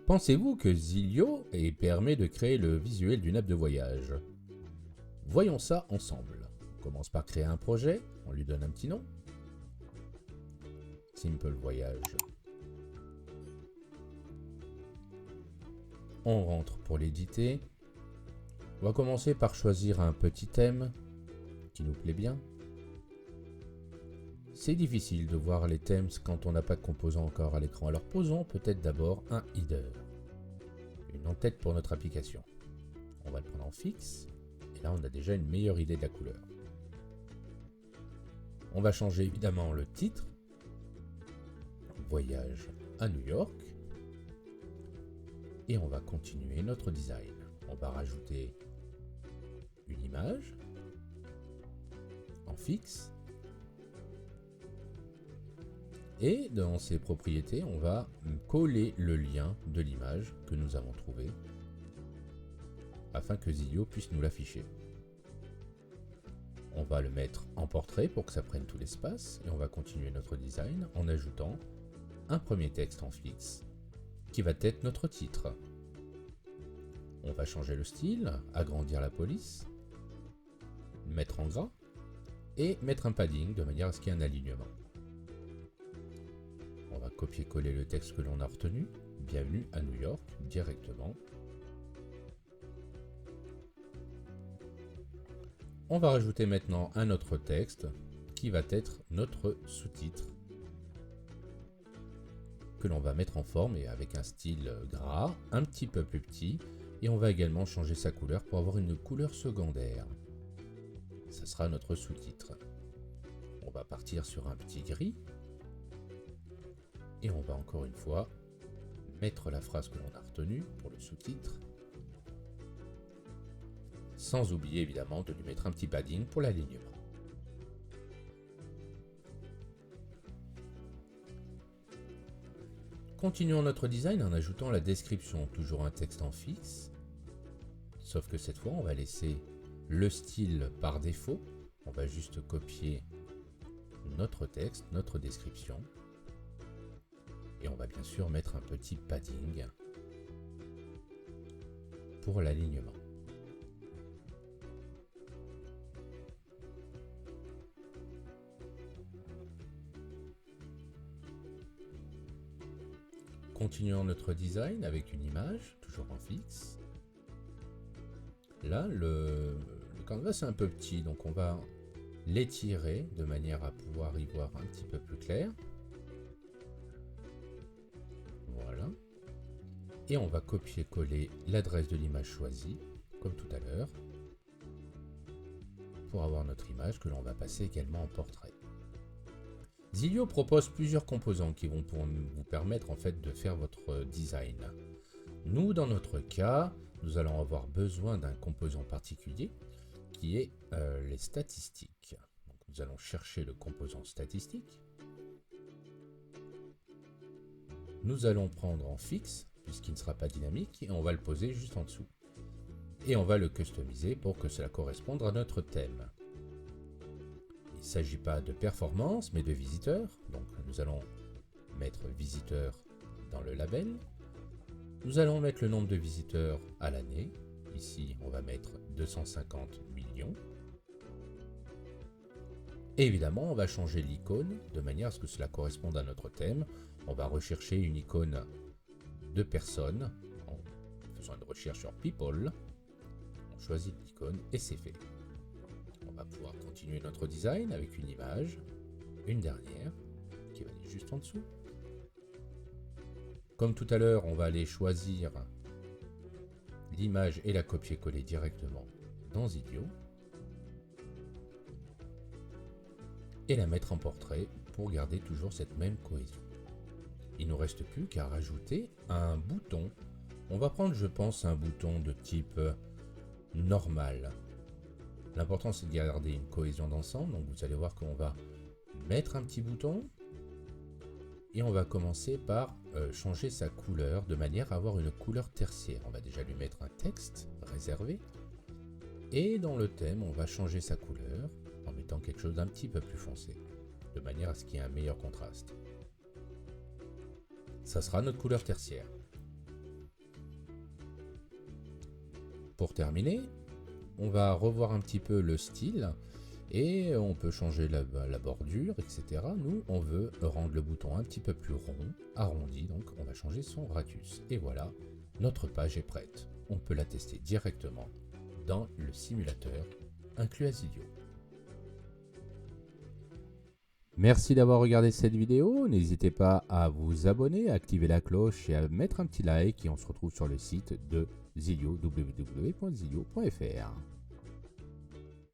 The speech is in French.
Pensez-vous que Zilio permet de créer le visuel d'une app de voyage? Voyons ça ensemble. On commence par créer un projet, on lui donne un petit nom. Simple Voyage. On rentre pour l'éditer. On va commencer par choisir un petit thème qui nous plaît bien. C'est difficile de voir les thèmes quand on n'a pas de composant encore à l'écran, alors posons peut-être d'abord un header, une en-tête pour notre application. On va le prendre en fixe, et là on a déjà une meilleure idée de la couleur. On va changer évidemment le titre, Voyage à New York, et on va continuer notre design. On va rajouter une image en fixe. Et dans ces propriétés, on va coller le lien de l'image que nous avons trouvé afin que Zilio puisse nous l'afficher. On va le mettre en portrait pour que ça prenne tout l'espace et on va continuer notre design en ajoutant un premier texte en fixe qui va être notre titre. On va changer le style, agrandir la police, mettre en gras et mettre un padding de manière à ce qu'il y ait un alignement. On va copier-coller le texte que l'on a retenu. Bienvenue à New York directement. On va rajouter maintenant un autre texte qui va être notre sous-titre que l'on va mettre en forme et avec un style gras, un petit peu plus petit. Et on va également changer sa couleur pour avoir une couleur secondaire. Ce sera notre sous-titre. On va partir sur un petit gris. Et on va encore une fois mettre la phrase que l'on a retenue pour le sous-titre. Sans oublier évidemment de lui mettre un petit padding pour l'alignement. Continuons notre design en ajoutant la description, toujours un texte en fixe. Sauf que cette fois, on va laisser le style par défaut. On va juste copier notre texte, notre description. Et on va bien sûr mettre un petit padding pour l'alignement. Continuons notre design avec une image, toujours en fixe. Là, le canvas est un peu petit, donc on va l'étirer de manière à pouvoir y voir un petit peu plus clair. Voilà. Et on va copier-coller l'adresse de l'image choisie, comme tout à l'heure, pour avoir notre image que l'on va passer également en portrait. Zilio propose plusieurs composants qui vont vous permettre en fait de faire votre design. Nous, dans notre cas, nous allons avoir besoin d'un composant particulier qui est les statistiques. Donc, nous allons chercher le composant statistique. Nous allons prendre en fixe, puisqu'il ne sera pas dynamique, et on va le poser juste en dessous. Et on va le customiser pour que cela corresponde à notre thème. Il ne s'agit pas de performance, mais de visiteurs. Donc nous allons mettre visiteurs dans le label. Nous allons mettre le nombre de visiteurs à l'année. Ici, on va mettre 250 millions. Et évidemment, on va changer l'icône de manière à ce que cela corresponde à notre thème. On va rechercher une icône de personne en faisant une recherche sur People. On choisit l'icône et c'est fait. On va pouvoir continuer notre design avec une image, une dernière, qui va aller juste en dessous. Comme tout à l'heure, on va aller choisir l'image et la copier-coller directement dans Zilio. Et la mettre en portrait pour garder toujours cette même cohésion. Il ne nous reste plus qu'à rajouter un bouton. On va prendre, je pense, un bouton de type normal. L'important, c'est de garder une cohésion d'ensemble. Donc, vous allez voir qu'on va mettre un petit bouton. Et on va commencer par changer sa couleur de manière à avoir une couleur tertiaire. On va déjà lui mettre un texte réservé. Et dans le thème, on va changer sa couleur en mettant quelque chose d'un petit peu plus foncé, de manière à ce qu'il y ait un meilleur contraste. Ça sera notre couleur tertiaire. pour terminer, on va revoir un petit peu le style et on peut changer la bordure, etc. Nous, on veut rendre le bouton un petit peu plus rond, arrondi, donc on va changer son radius. Et voilà, notre page est prête. On peut la tester directement dans le simulateur inclus à Zilio. Merci d'avoir regardé cette vidéo. N'hésitez pas à vous abonner, à activer la cloche et à mettre un petit like. Et on se retrouve sur le site de Zilio, www.zilio.fr.